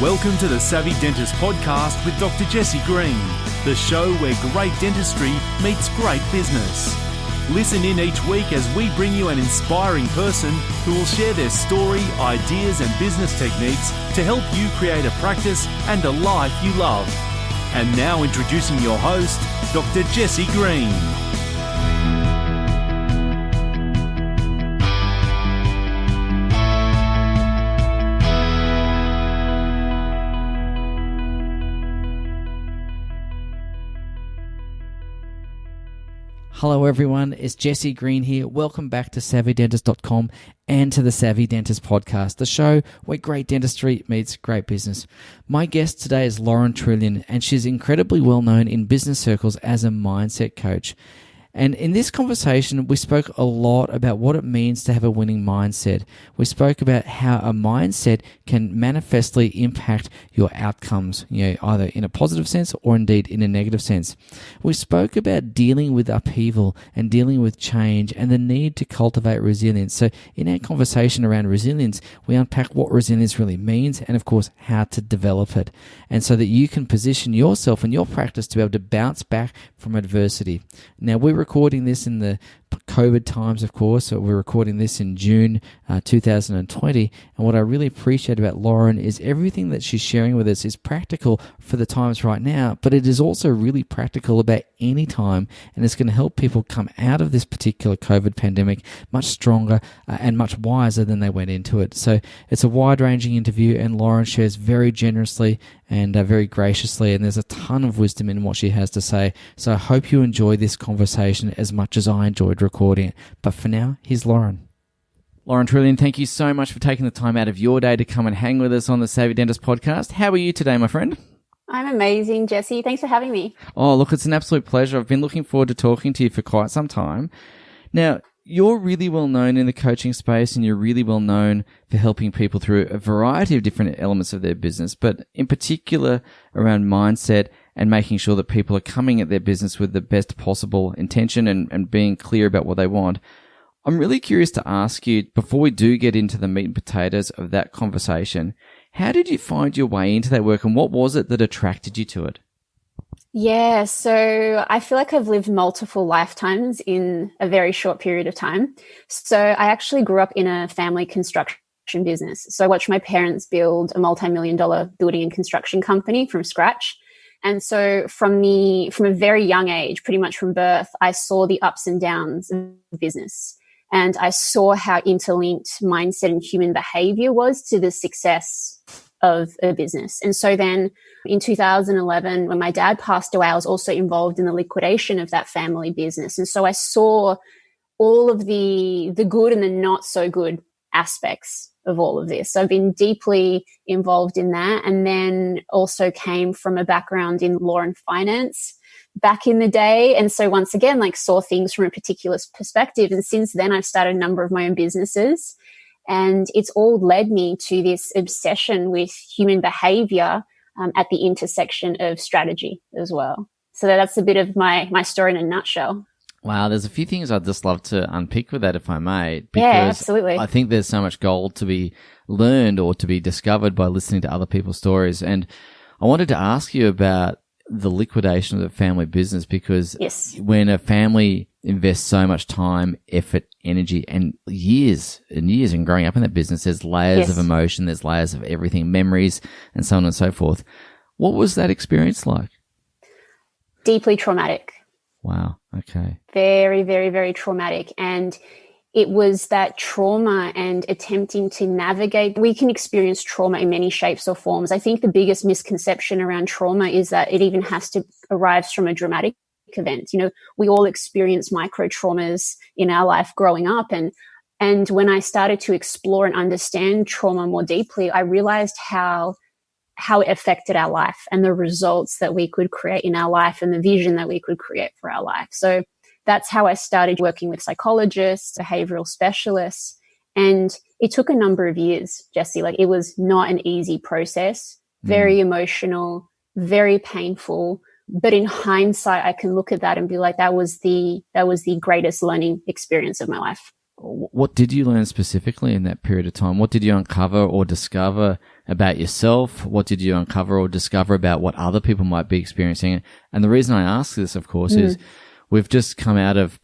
Welcome to the Savvy Dentist podcast with Dr. Jesse Green, the show where great dentistry meets great business. Listen in each week as we bring you an inspiring person who will share their story, ideas and business techniques to help you create a practice and a life you love. And now introducing your host, Dr. Jesse Green. Hello everyone, it's Jesse Green here. Welcome back to SavvyDentist.com and to the Savvy Dentist podcast, the show where great dentistry meets great business. My guest today is Loren Trlin, and she's incredibly well known in business circles as a mindset coach. And in this conversation, we spoke a lot about what it means to have a winning mindset. We spoke about how a mindset can manifestly impact your outcomes, either in a positive sense or indeed in a negative sense. We spoke about dealing with upheaval and dealing with change and the need to cultivate resilience. So in our conversation around resilience, we unpack what resilience really means and, of course, how to develop it. And so that you can position yourself and your practice to be able to bounce back from adversity. Now, we're recording this in the COVID times, of course. So we're recording this in June 2020. And what I really appreciate about Loren is everything that she's sharing with us is practical for the times right now, but it is also really practical about any time. And it's going to help people come out of this particular COVID pandemic much stronger and much wiser than they went into it. So it's a wide-ranging interview, and Loren shares very generously and very graciously, and there's a ton of wisdom in what she has to say. So I hope you enjoy this conversation as much as I enjoyed recording it. But for now, here's Loren. Loren Trlin, thank you so much for taking the time out of your day to come and hang with us on the Savvy Dentist podcast. How are you today, my friend? I'm amazing, Jesse. Thanks for having me. Oh, look, it's an absolute pleasure. I've been looking forward to talking to you for quite some time. Now, you're really well known in the coaching space, and you're really well known for helping people through a variety of different elements of their business, but in particular around mindset and making sure that people are coming at their business with the best possible intention and being clear about what they want. I'm really curious to ask you, before we do get into the meat and potatoes of that conversation, how did you find your way into that work, and what was it that attracted you to it? Yeah, so I feel like I've lived multiple lifetimes in a very short period of time. So I actually grew up in a family construction business. So I watched my parents build a multi-million-dollar building and construction company from scratch. And so from a very young age, pretty much from birth, I saw the ups and downs of business. And I saw how interlinked mindset and human behavior was to the success of a business. And so then in 2011, when my dad passed away, I was also involved in the liquidation of that family business. And so I saw all of the good and the not so good aspects of all of this. So I've been deeply involved in that, and then also came from a background in Loren Finance back in the day. And so once again, saw things from a particular perspective. And since then, I've started a number of my own businesses. And it's all led me to this obsession with human behavior at the intersection of strategy as well. So that's a bit of my story in a nutshell. Wow, there's a few things I'd just love to unpick with that, if I may. Because yeah, absolutely. I think there's so much gold to be learned or to be discovered by listening to other people's stories. And I wanted to ask you about the liquidation of the family business, because yes, when a family invests so much time, effort, energy, and years in growing up in that business, there's layers of emotion, there's layers of everything, memories, and so on and so forth. What was that experience like? Deeply traumatic. Wow. Okay. Very, very, very traumatic. And it was that trauma and attempting to navigate. We can experience trauma in many shapes or forms. I think the biggest misconception around trauma is that it even has to arise from a dramatic event. We all experience micro traumas in our life growing up. And when I started to explore and understand trauma more deeply, I realized how it affected our life and the results that we could create in our life and the vision that we could create for our life. So that's how I started working with psychologists, behavioral specialists. And it took a number of years, Jesse. It was not an easy process, very emotional, very painful. But in hindsight, I can look at that and be like, that was the greatest learning experience of my life. What did you learn specifically in that period of time? What did you uncover or discover about yourself? What did you uncover or discover about what other people might be experiencing? And the reason I ask this, of course, is we've just come out of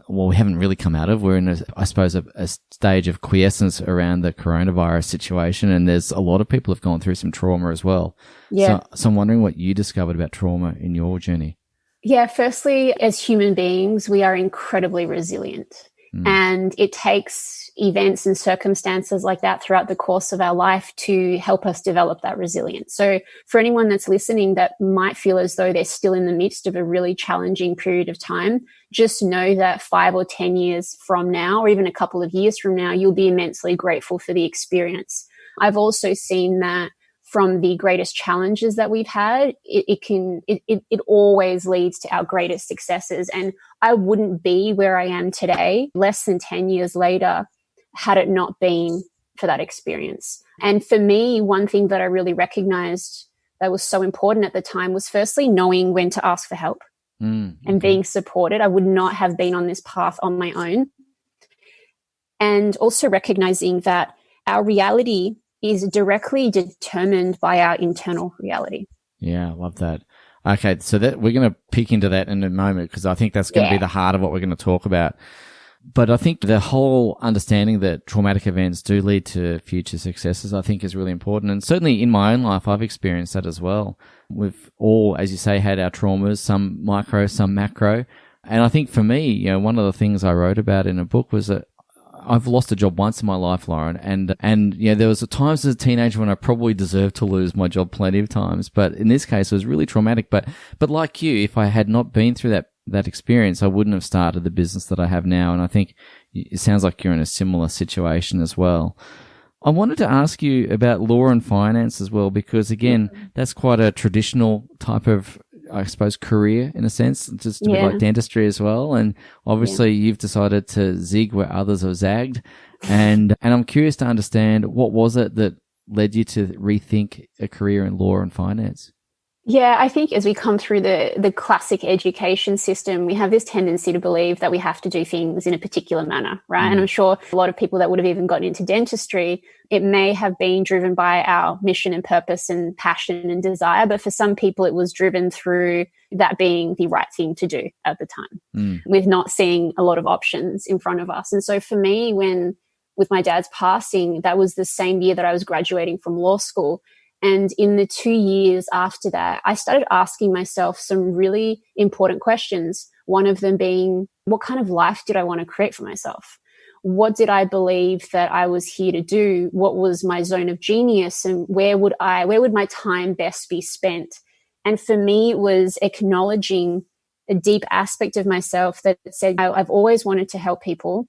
we haven't really come out of, we're in I suppose a stage of quiescence around the coronavirus situation. And there's a lot of people have gone through some trauma as well. Yeah. So I'm wondering what you discovered about trauma in your journey. Yeah. Firstly, as human beings, we are incredibly resilient. And it takes events and circumstances like that throughout the course of our life to help us develop that resilience. So for anyone that's listening that might feel as though they're still in the midst of a really challenging period of time, just know that 5 or 10 years from now, or even a couple of years from now, you'll be immensely grateful for the experience. I've also seen that from the greatest challenges that we've had, it always leads to our greatest successes. And I wouldn't be where I am today, less than 10 years later, had it not been for that experience. And for me, one thing that I really recognized that was so important at the time was firstly knowing when to ask for help and being supported. I would not have been on this path on my own. And also recognizing that our reality is directly determined by our internal reality. Yeah, I love that. Okay, so that we're going to pick into that in a moment because I think that's going to be the heart of what we're going to talk about. But I think the whole understanding that traumatic events do lead to future successes, I think is really important. And certainly in my own life, I've experienced that as well. We've all, as you say, had our traumas, some micro, some macro. And I think for me, one of the things I wrote about in a book was that I've lost a job once in my life, Loren, and there was times as a teenager when I probably deserved to lose my job plenty of times, but in this case it was really traumatic. But like you, if I had not been through that experience, I wouldn't have started the business that I have now. And I think it sounds like you're in a similar situation as well. I wanted to ask you about Loren Finance as well, because again, that's quite a traditional type of, I suppose, career in a sense, just a bit like dentistry as well. And obviously you've decided to zig where others have zagged. And I'm curious to understand, what was it that led you to rethink a career in law and finance? Yeah, I think as we come through the classic education system, we have this tendency to believe that we have to do things in a particular manner, right? And I'm sure a lot of people that would have even gotten into dentistry, it may have been driven by our mission and purpose and passion and desire. But for some people, it was driven through that being the right thing to do at the time, with not seeing a lot of options in front of us. And so for me, with my dad's passing, that was the same year that I was graduating from law school. And in the 2 years after that, I started asking myself some really important questions. One of them being, what kind of life did I want to create for myself? What did I believe that I was here to do? What was my zone of genius? And where would my time best be spent? And for me, it was acknowledging a deep aspect of myself that said, I've always wanted to help people.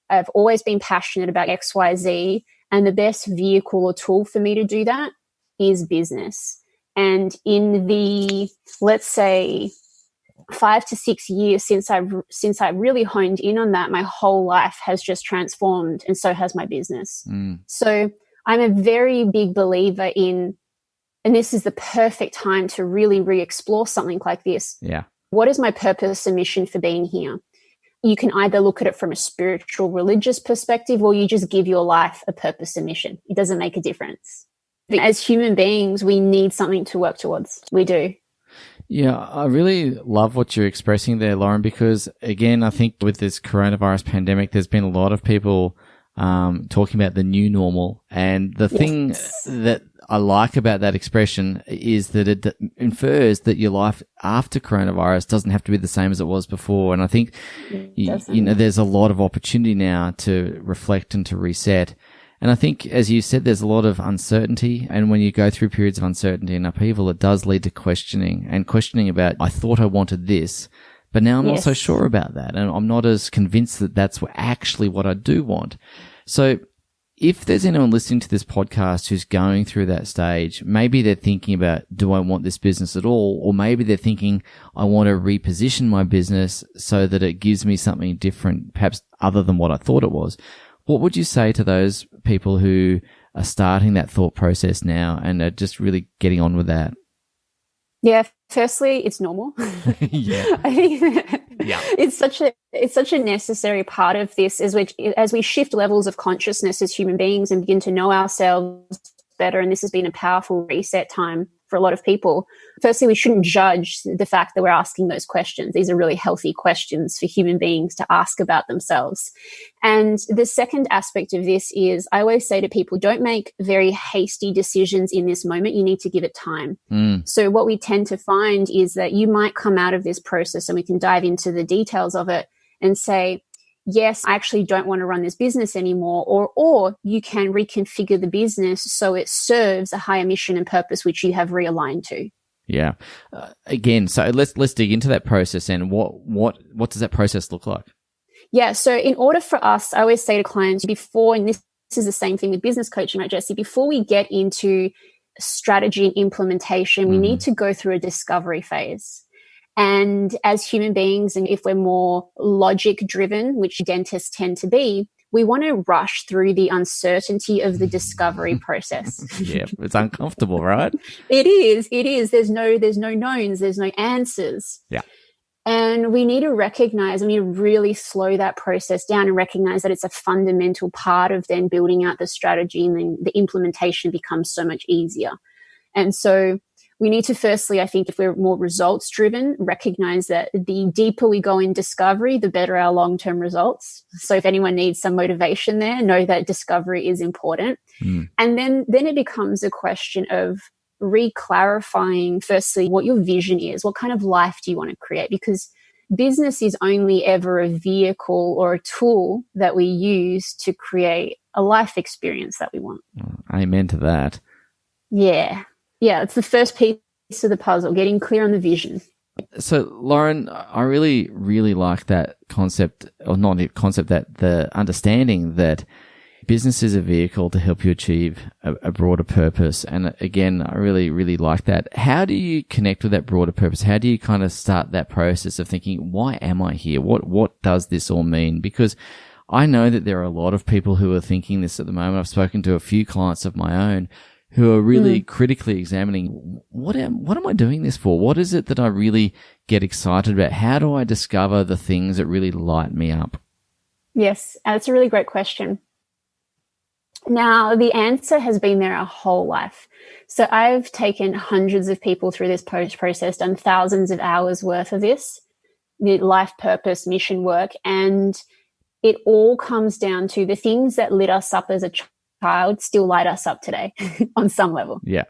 I've always been passionate about X, Y, Z. And the best vehicle or tool for me to do that is business. And in the, let's say, 5 to 6 years since I've really honed in on that, my whole life has just transformed, and so has my business. So I'm a very big believer in, and this is the perfect time to really re-explore something like this. Yeah. What is my purpose and mission for being here? You can either look at it from a spiritual, religious perspective, or you just give your life a purpose and mission. It doesn't make a difference. As human beings, we need something to work towards. We do. Yeah, I really love what you're expressing there, Loren, because again, I think with this coronavirus pandemic, there's been a lot of people talking about the new normal. And the thing that I like about that expression is that it infers that your life after coronavirus doesn't have to be the same as it was before. And I think, there's a lot of opportunity now to reflect and to reset. And I think, as you said, there's a lot of uncertainty. And when you go through periods of uncertainty and upheaval, it does lead to questioning about, I thought I wanted this, but now I'm not so sure about that. And I'm not as convinced that that's actually what I do want. So if there's anyone listening to this podcast who's going through that stage, maybe they're thinking about, do I want this business at all? Or maybe they're thinking, I want to reposition my business so that it gives me something different, perhaps other than what I thought it was. What would you say to those people who are starting that thought process now and are just really getting on with that? Yeah, firstly, it's normal. Yeah. I think it's such a necessary part of this as we shift levels of consciousness as human beings and begin to know ourselves better. And this has been a powerful reset time for a lot of people. Firstly, we shouldn't judge the fact that we're asking those questions. These are really healthy questions for human beings to ask about themselves. And the second aspect of this is I always say to people, don't make very hasty decisions in this moment. You need to give it time. So what we tend to find is that you might come out of this process, and we can dive into the details of it and say, yes, I actually don't want to run this business anymore, or you can reconfigure the business so it serves a higher mission and purpose which you have realigned to. Yeah. Again, so let's dig into that process, and what does that process look like? Yeah. So in order for us, I always say to clients before, and this is the same thing with business coaching, right, Jesse? Before we get into strategy and implementation, we need to go through a discovery phase. And as human beings, and if we're more logic driven, which dentists tend to be, we want to rush through the uncertainty of the discovery process. Yeah, it's uncomfortable, right? It is. There's no knowns, there's no answers. Yeah. And we need to recognize, we need to really slow that process down and recognize that it's a fundamental part of then building out the strategy, and then the implementation becomes so much easier. And so we need to firstly, I think, if we're more results driven, recognize that the deeper we go in discovery, the better our long-term results. So if anyone needs some motivation there, know that discovery is important. And then it becomes a question of re-clarifying, firstly, what your vision is. What kind of life do you want to create? Because business is only ever a vehicle or a tool that we use to create a life experience that we want. Amen to that. Yeah. Yeah, it's the first piece of the puzzle, getting clear on the vision. So, Loren, I really, really like that concept, or not the concept, that the understanding that business is a vehicle to help you achieve a broader purpose. And again, I really, really like that. How do you connect with that broader purpose? How do you kind of start that process of thinking, why am I here? What does this all mean? Because I know that there are a lot of people who are thinking this at the moment. I've spoken to a few clients of my own who are really critically examining, what am I doing this for? What is it that I really get excited about? How do I discover the things that really light me up? Yes, that's a really great question. Now, the answer has been there our whole life. So I've taken hundreds of people through this process, done thousands of hours worth of this, the life purpose, mission work, and it all comes down to the things that lit us up as a child still light us up today on some level. Yeah.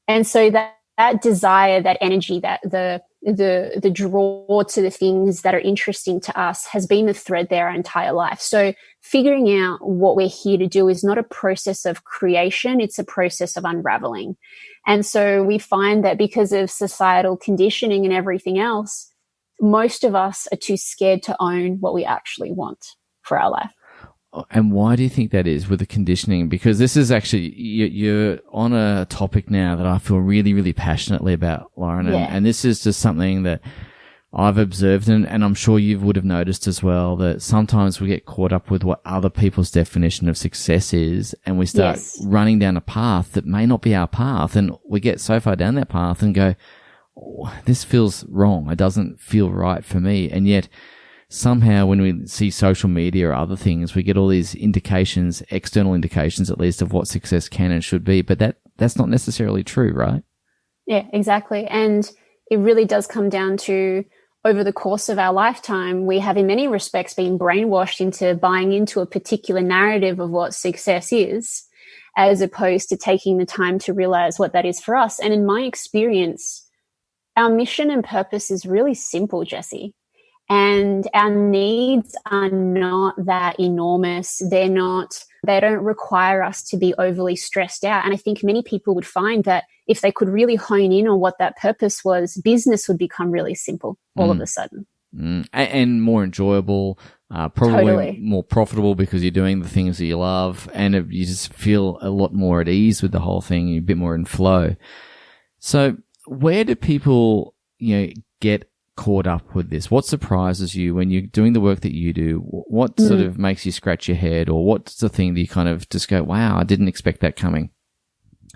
And so that desire, that energy, that the draw to the things that are interesting to us has been the thread there our entire life. So figuring out what we're here to do is not a process of creation, it's a process of unraveling. And so we find that because of societal conditioning and everything else, most of us are too scared to own what we actually want for our life. And why do you think that is with the conditioning? Because this is actually, you're on a topic now that I feel really, really passionately about, Loren. Yeah. And this is just something that I've observed, and I'm sure you would have noticed as well, that sometimes we get caught up with what other people's definition of success is, and we start running down a path that may not be our path. And we get so far down that path and go, oh, this feels wrong. It doesn't feel right for me. And yet, somehow when we see social media or other things, we get all these indications, external indications at least, of what success can and should be. But that's not necessarily true, right? Yeah, exactly. And it really does come down to, over the course of our lifetime, we have in many respects been brainwashed into buying into a particular narrative of what success is, as opposed to taking the time to realize what that is for us. And in my experience, our mission and purpose is really simple, Jesse. And our needs are not that enormous. They don't require us to be overly stressed out. And I think many people would find that if they could really hone in on what that purpose was, business would become really simple all of a sudden. And more enjoyable, probably more profitable because you're doing the things that you love, and you just feel a lot more at ease with the whole thing, you're a bit more in flow. So where do people, get caught up with this? What surprises you when you're doing the work that you do? What sort of makes you scratch your head, or what's the thing that you kind of just go, wow, I didn't expect that coming?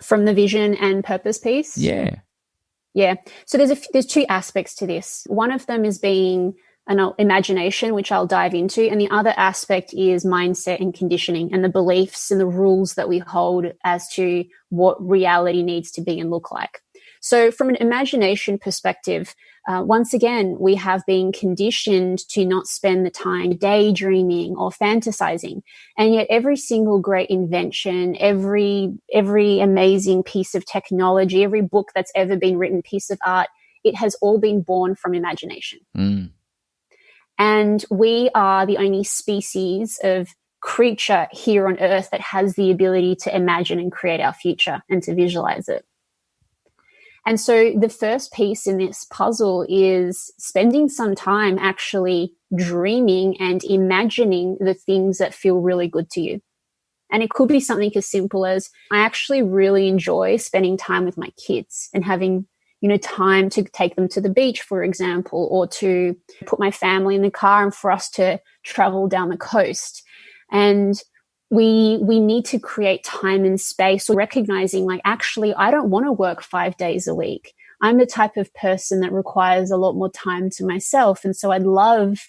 From the vision and purpose piece? Yeah. So there's two aspects to this. One of them is being imagination, which I'll dive into. And the other aspect is mindset and conditioning and the beliefs and the rules that we hold as to what reality needs to be and look like. So from an imagination perspective, once again, we have been conditioned to not spend the time daydreaming or fantasizing. And yet every single great invention, every amazing piece of technology, every book that's ever been written, piece of art, it has all been born from imagination. And we are the only species of creature here on Earth that has the ability to imagine and create our future and to visualize it. And so the first piece in this puzzle is spending some time actually dreaming and imagining the things that feel really good to you. And it could be something as simple as, I actually really enjoy spending time with my kids and having time to take them to the beach, for example, or to put my family in the car and for us to travel down the coast. And we need to create time and space, recognizing actually, I don't want to work 5 days a week. I'm the type of person that requires a lot more time to myself. And so I'd love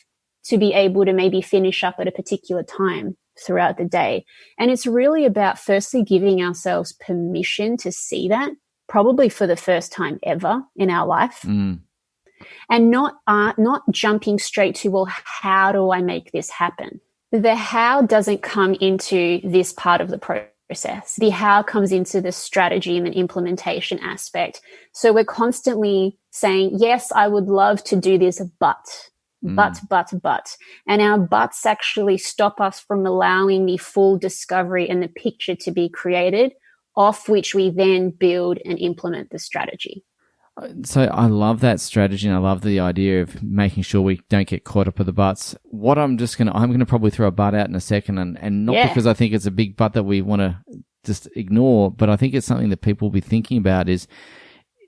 to be able to maybe finish up at a particular time throughout the day. And it's really about firstly giving ourselves permission to see that, probably for the first time ever in our life. And not jumping straight to, well, how do I make this happen? The how doesn't come into this part of the process. The how comes into the strategy and the implementation aspect. So we're constantly saying, yes, I would love to do this, but. And our buts actually stop us from allowing the full discovery and the picture to be created, off which we then build and implement the strategy. So I love that strategy, and I love the idea of making sure we don't get caught up with the butts. What I'm going to probably throw a butt out in a second, and not because I think it's a big butt that we want to just ignore, but I think it's something that people will be thinking about is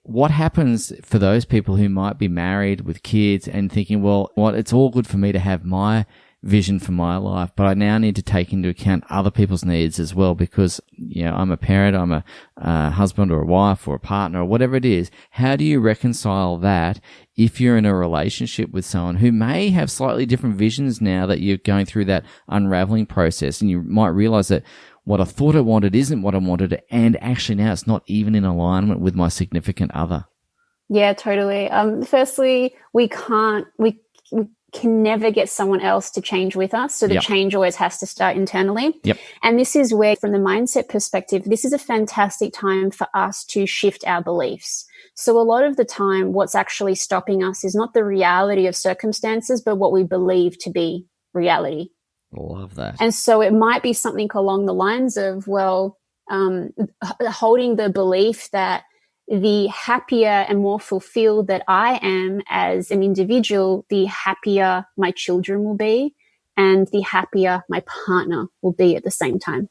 what happens for those people who might be married with kids and thinking, well, it's all good for me to have my vision for my life, but I now need to take into account other people's needs as well, because I'm a parent, I'm a husband or a wife or a partner or whatever it is. How do you reconcile that if you're in a relationship with someone who may have slightly different visions now that you're going through that unraveling process, and you might realize that what I thought I wanted isn't what I wanted, and actually now it's not even in alignment with my significant other? Yeah, totally. Firstly, we can never get someone else to change with us. So the change always has to start internally. And this is where, from the mindset perspective, this is a fantastic time for us to shift our beliefs. So a lot of the time, what's actually stopping us is not the reality of circumstances, but what we believe to be reality. Love that. And so it might be something along the lines of, holding the belief that the happier and more fulfilled that I am as an individual, the happier my children will be and the happier my partner will be at the same time.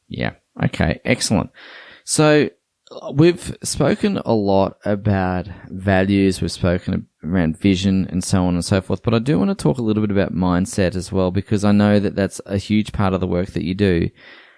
Yeah. Okay. Excellent. So we've spoken a lot about values. We've spoken around vision and so on and so forth, but I do want to talk a little bit about mindset as well, because I know that that's a huge part of the work that you do.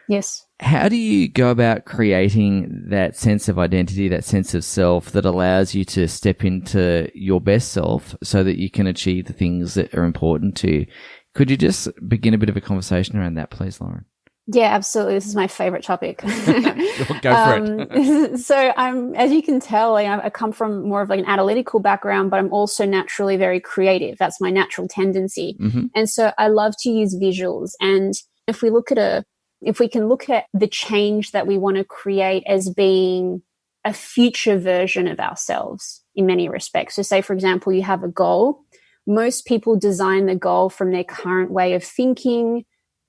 Yes. How do you go about creating that sense of identity, that sense of self that allows you to step into your best self so that you can achieve the things that are important to you? Could you just begin a bit of a conversation around that, please, Loren? Yeah, absolutely. This is my favorite topic. Go for it. So as you can tell, I come from more of an analytical background, but I'm also naturally very creative. That's my natural tendency. And so I love to use visuals. And if we can look at the change that we want to create as being a future version of ourselves in many respects. So say, for example, you have a goal. Most people design the goal from their current way of thinking,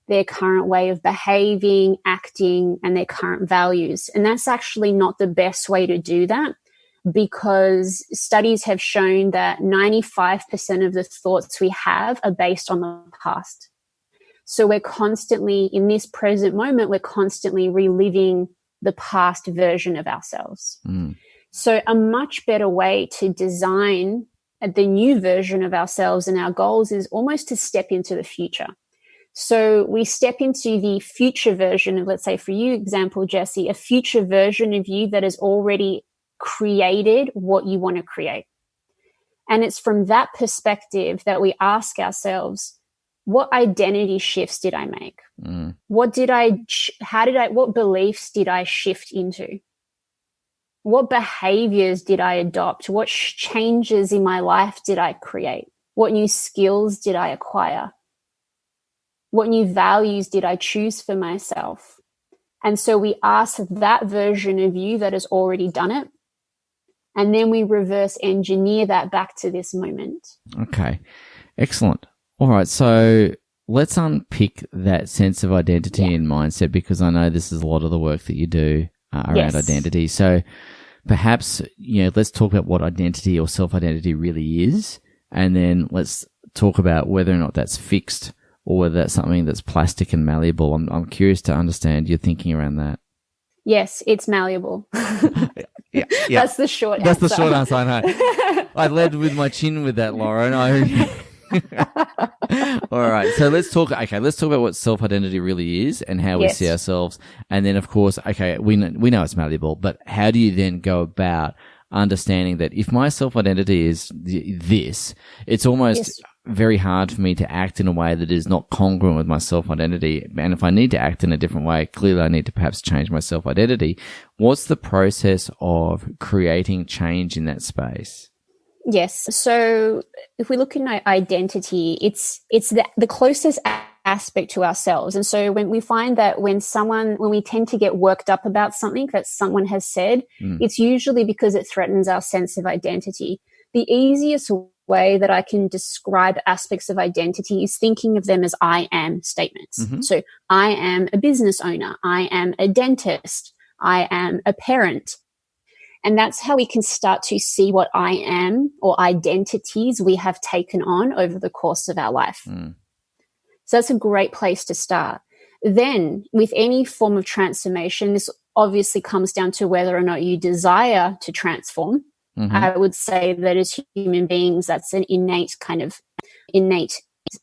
their current way of behaving, acting, and their current values. And that's actually not the best way to do that, because studies have shown that 95% of the thoughts we have are based on the past. So we're constantly, in this present moment, we're constantly reliving the past version of ourselves. So a much better way to design the new version of ourselves and our goals is almost to step into the future. So we step into the future version of, let's say for you, example, Jesse, a future version of you that has already created what you want to create. And it's from that perspective that we ask ourselves, what identity shifts did I make? What beliefs did I shift into? What behaviors did I adopt? What changes in my life did I create? What new skills did I acquire? What new values did I choose for myself? And so we ask that version of you that has already done it. And then we reverse engineer that back to this moment. Okay. Excellent. All right. So let's unpick that sense of identity and mindset, because I know this is a lot of the work that you do around identity. So perhaps, let's talk about what identity or self-identity really is. And then let's talk about whether or not that's fixed or whether that's something that's plastic and malleable. I'm curious to understand your thinking around that. Yes, it's malleable. Yeah. That's the short answer. That's the short answer, I know. I led with my chin with that, Loren. All right. So let's talk about what self-identity really is and how we see ourselves. And then, of course, we know it's malleable, but how do you then go about understanding that if my self-identity is this, it's almost very hard for me to act in a way that is not congruent with my self-identity. And if I need to act in a different way, clearly I need to perhaps change my self-identity. What's the process of creating change in that space? Yes. So if we look at identity, it's the closest aspect to ourselves. And so when we find that when we tend to get worked up about something that someone has said, it's usually because it threatens our sense of identity. The easiest way that I can describe aspects of identity is thinking of them as I am statements. So I am a business owner. I am a dentist. I am a parent. And that's how we can start to see what I am or identities we have taken on over the course of our life. So that's a great place to start. Then with any form of transformation, this obviously comes down to whether or not you desire to transform. I would say that as human beings, that's an innate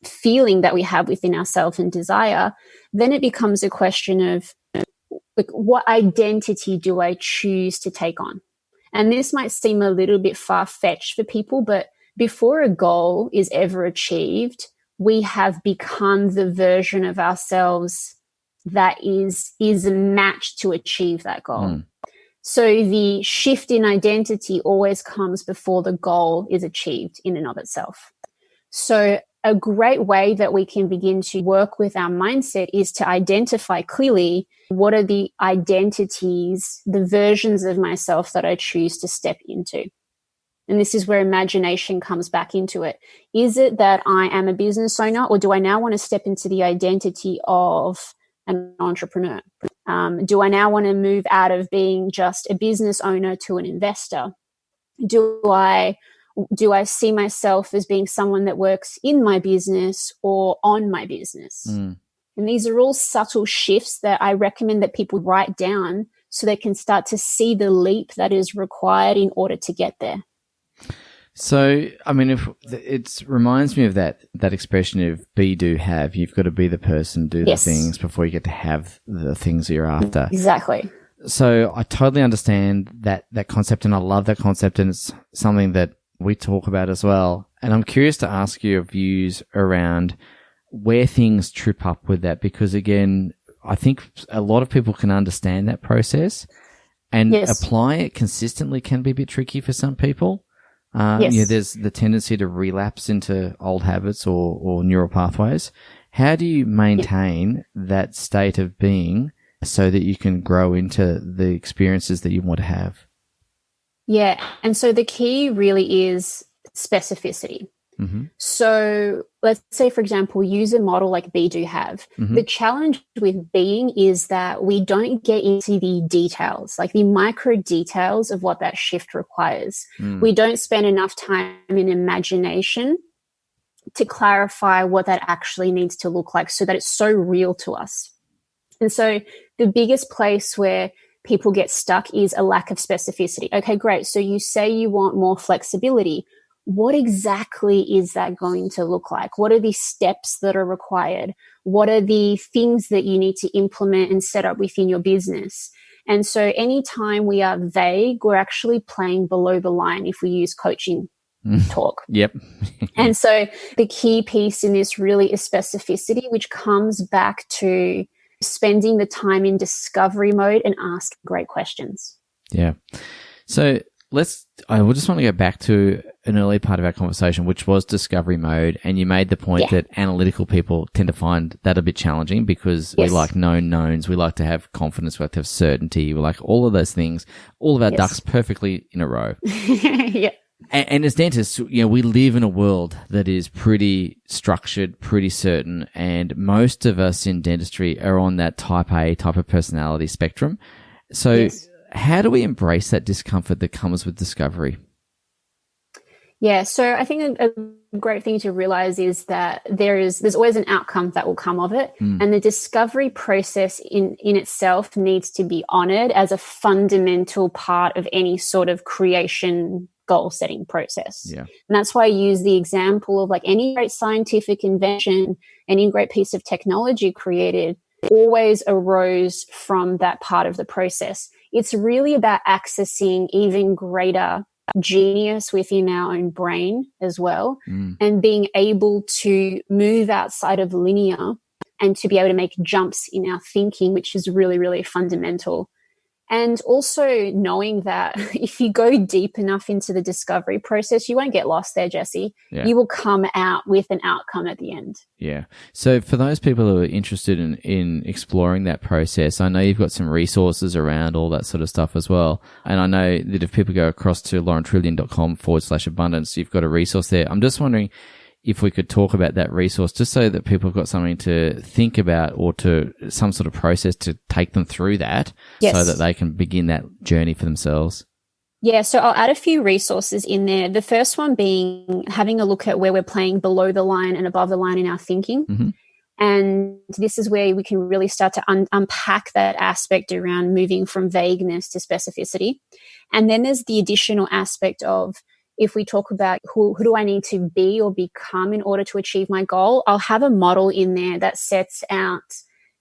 feeling that we have within ourselves and desire. Then it becomes a question of what identity do I choose to take on? And this might seem a little bit far-fetched for people, but before a goal is ever achieved, we have become the version of ourselves that is matched to achieve that goal. So the shift in identity always comes before the goal is achieved in and of itself. So a great way that we can begin to work with our mindset is to identify clearly what are the identities, the versions of myself that I choose to step into. And this is where imagination comes back into it. Is it that I am a business owner, or do I now want to step into the identity of an entrepreneur? Do I now want to move out of being just a business owner to an investor? Do I see myself as being someone that works in my business or on my business? And these are all subtle shifts that I recommend that people write down so they can start to see the leap that is required in order to get there. So, I mean, if it reminds me of that expression of be, do, have. You've got to be the person, do the things before you get to have the things that you're after. Exactly. So I totally understand that concept, and I love that concept, and it's something that we talk about as well. And I'm curious to ask your views around where things trip up with that, because again, I think a lot of people can understand that process and apply it consistently can be a bit tricky for some people. There's the tendency to relapse into old habits or neural pathways. How do you maintain that state of being so that you can grow into the experiences that you want to have? Yeah. And so the key really is specificity. So let's say, for example, use a model like be, do, have. The challenge with being is that we don't get into the details, like the micro details of what that shift requires. We don't spend enough time in imagination to clarify what that actually needs to look like so that it's so real to us. And so the biggest place where people get stuck is a lack of specificity. Okay, great. So you say you want more flexibility. What exactly is that going to look like? What are the steps that are required? What are the things that you need to implement and set up within your business? And so anytime we are vague, we're actually playing below the line if we use coaching talk. Yep. And so the key piece in this really is specificity, which comes back to spending the time in discovery mode and asking great questions. Yeah. So I just want to go back to an early part of our conversation, which was discovery mode. And you made the point that analytical people tend to find that a bit challenging because we like known knowns. We like to have confidence. We like to have certainty. We like all of those things, all of our ducks perfectly in a row. Yeah. And as dentists, we live in a world that is pretty structured, pretty certain. And most of us in dentistry are on that type A type of personality spectrum. So how do we embrace that discomfort that comes with discovery? Yeah, so I think a great thing to realize is that there's always an outcome that will come of it. And the discovery process in itself needs to be honored as a fundamental part of any sort of creation goal setting process. Yeah. And that's why I use the example of like any great scientific invention, any great piece of technology created always arose from that part of the process. It's really about accessing even greater genius within our own brain as well, and being able to move outside of linear and to be able to make jumps in our thinking, which is really, really fundamental. And also knowing that if you go deep enough into the discovery process, you won't get lost there, Jesse. Yeah. You will come out with an outcome at the end. Yeah. So for those people who are interested in exploring that process, I know you've got some resources around all that sort of stuff as well. And I know that if people go across to lorentrlin.com/abundance, you've got a resource there. I'm just wondering if we could talk about that resource just so that people have got something to think about or to some sort of process to take them through that so that they can begin that journey for themselves. Yeah, so I'll add a few resources in there. The first one being having a look at where we're playing below the line and above the line in our thinking. Mm-hmm. And this is where we can really start to unpack that aspect around moving from vagueness to specificity. And then there's the additional aspect of, if we talk about who do I need to be or become in order to achieve my goal, I'll have a model in there that sets out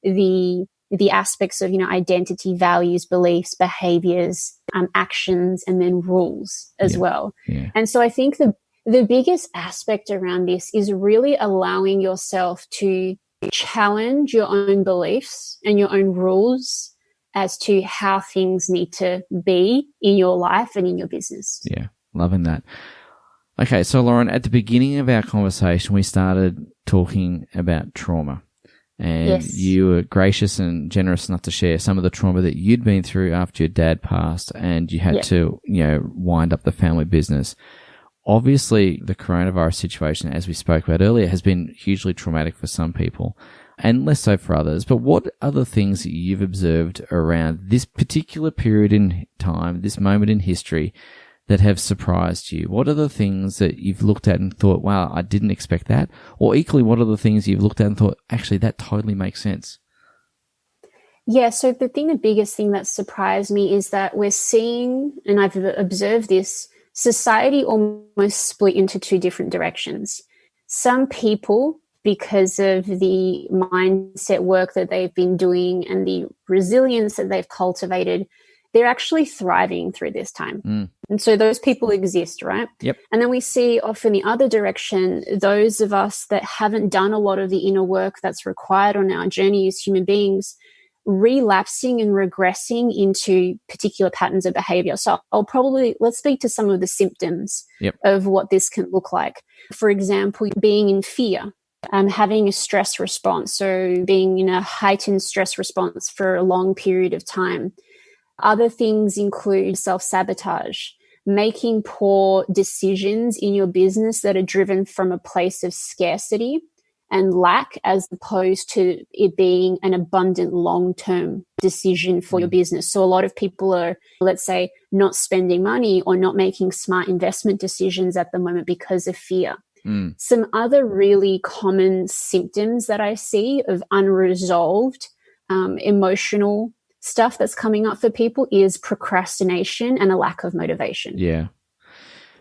the aspects of, identity, values, beliefs, behaviors, actions, and then rules as well. Yeah. And so I think the biggest aspect around this is really allowing yourself to challenge your own beliefs and your own rules as to how things need to be in your life and in your business. Yeah. Loving that. Okay, so Loren, at the beginning of our conversation, we started talking about trauma. And you were gracious and generous enough to share some of the trauma that you'd been through after your dad passed and you had to, wind up the family business. Obviously, the coronavirus situation, as we spoke about earlier, has been hugely traumatic for some people and less so for others. But what other things that you've observed around this particular period in time, this moment in history, that have surprised you? What are the things that you've looked at and thought, wow, I didn't expect that? Or equally, what are the things you've looked at and thought, actually, that totally makes sense? Yeah, so the biggest thing that surprised me is that we're seeing, and I've observed this, society almost split into two different directions. Some people, because of the mindset work that they've been doing and the resilience that they've cultivated, they're actually thriving through this time. And so those people exist, right? Yep. And then we see off in the other direction, those of us that haven't done a lot of the inner work that's required on our journey as human beings, relapsing and regressing into particular patterns of behavior. So let's speak to some of the symptoms of what this can look like. For example, being in fear, having a stress response. So being in a heightened stress response for a long period of time. Other things include self-sabotage, making poor decisions in your business that are driven from a place of scarcity and lack, as opposed to it being an abundant long-term decision for your business. So a lot of people are, let's say, not spending money or not making smart investment decisions at the moment because of fear. Some other really common symptoms that I see of unresolved emotional stuff that's coming up for people is procrastination and a lack of motivation. Yeah.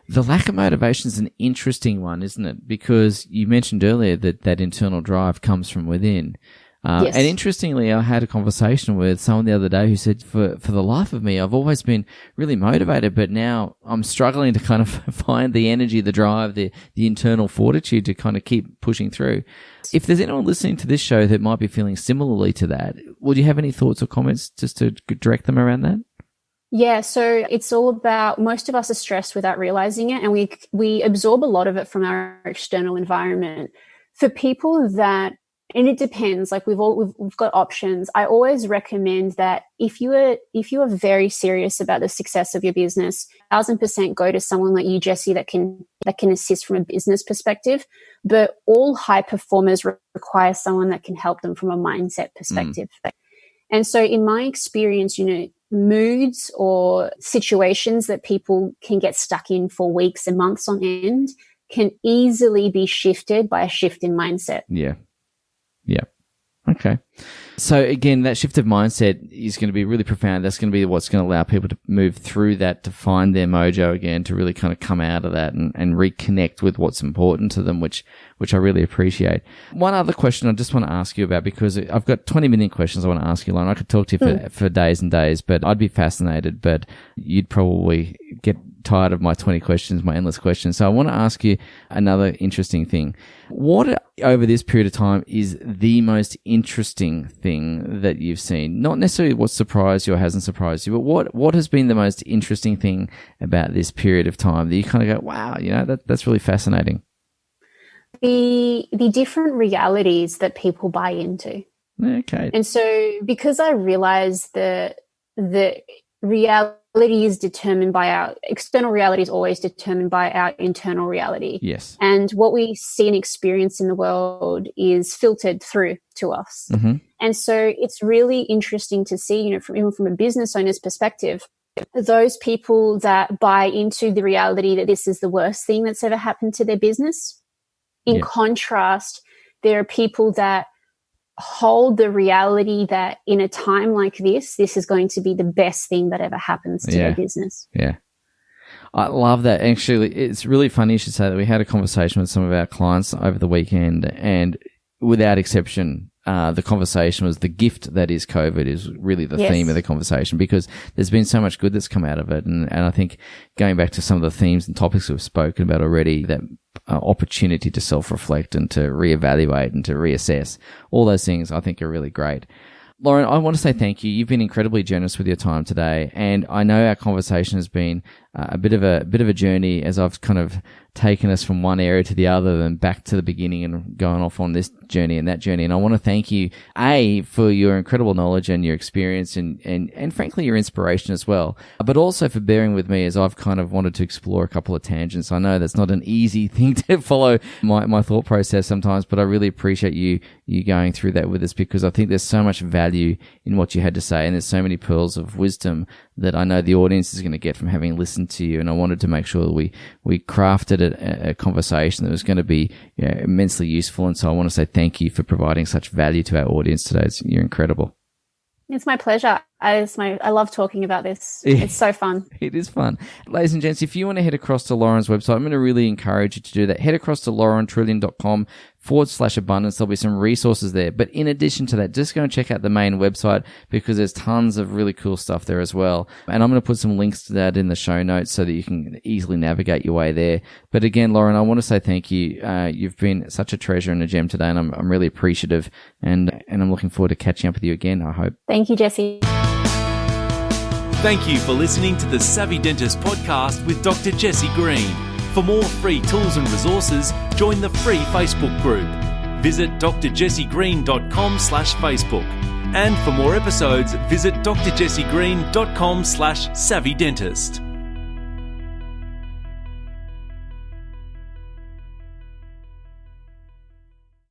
The lack of motivation is an interesting one, isn't it? Because you mentioned earlier that internal drive comes from within. Yes. And interestingly, I had a conversation with someone the other day who said, for the life of me, I've always been really motivated, but now I'm struggling to kind of find the energy, the drive, the internal fortitude to kind of keep pushing through. If there's anyone listening to this show that might be feeling similarly to that, would you have any thoughts or comments just to direct them around that? Yeah, so it's all about, most of us are stressed without realizing it, and we absorb a lot of it from our external environment. For people that, and it depends, like we've got options. I always recommend that if you are very serious about the success of your business, 1000% go to someone like you, Jessie, that can assist from a business perspective. But all high performers require someone that can help them from a mindset perspective. And so in my experience, moods or situations that people can get stuck in for weeks and months on end can easily be shifted by a shift in mindset. Yeah. Okay. So again, that shift of mindset is going to be really profound. That's going to be what's going to allow people to move through that, to find their mojo again, to really kind of come out of that and reconnect with what's important to them, which I really appreciate. One other question I just want to ask you about, because I've got 20 million questions I want to ask you, Loren. I could talk to you for days and days, but I'd be fascinated, but you'd probably get tired of my 20 questions, my endless questions. So I want to ask you another interesting thing. What over this period of time is the most interesting thing that you've seen? Not necessarily what surprised you or hasn't surprised you, but what has been the most interesting thing about this period of time that you kind of go, wow, that's really fascinating? The different realities that people buy into. Okay. And so because I realize the reality is determined by our external reality is always determined by our internal reality. Yes. And what we see and experience in the world is filtered through to us. Mm-hmm. And so it's really interesting to see, even from a business owner's perspective, those people that buy into the reality that this is the worst thing that's ever happened to their business. In contrast, there are people that hold the reality that in a time like this is going to be the best thing that ever happens to their business. Yeah. I love that. Actually, it's really funny you should say that. We had a conversation with some of our clients over the weekend, and without exception, the conversation was the gift that is COVID is really the theme of the conversation, because there's been so much good that's come out of it. And I think going back to some of the themes and topics we've spoken about already, that opportunity to self-reflect and to reevaluate and to reassess, all those things I think are really great. Loren, I want to say thank you. You've been incredibly generous with your time today, and I know our conversation has been a bit of a journey as I've kind of taken us from one area to the other and back to the beginning and going off on this journey and that journey. And I want to thank you, for your incredible knowledge and your experience and frankly, your inspiration as well, but also for bearing with me as I've kind of wanted to explore a couple of tangents. I know that's not an easy thing to follow my thought process sometimes, but I really appreciate you going through that with us, because I think there's so much value in what you had to say, and there's so many pearls of wisdom that I know the audience is going to get from having listened to you. And I wanted to make sure that we crafted a conversation that was going to be immensely useful. And so I want to say thank you for providing such value to our audience today. You're incredible. It's my pleasure. I love talking about this. It's so fun. It is fun. Ladies and gents, if you want to head across to Loren's website, I'm going to really encourage you to do that. Head across to lorentrlin.com/abundance. There'll be some resources there. But in addition to that, just go and check out the main website, because there's tons of really cool stuff there as well. And I'm going to put some links to that in the show notes so that you can easily navigate your way there. But again, Loren, I want to say thank you. You've been such a treasure and a gem today, and I'm really appreciative. And I'm looking forward to catching up with you again, I hope. Thank you, Jessie. Thank you for listening to the Savvy Dentist podcast with Dr. Jessie Green. For more free tools and resources, join the free Facebook group. Visit drjessiegreen.com/Facebook. And for more episodes, visit drjessiegreen.com/savvydentist.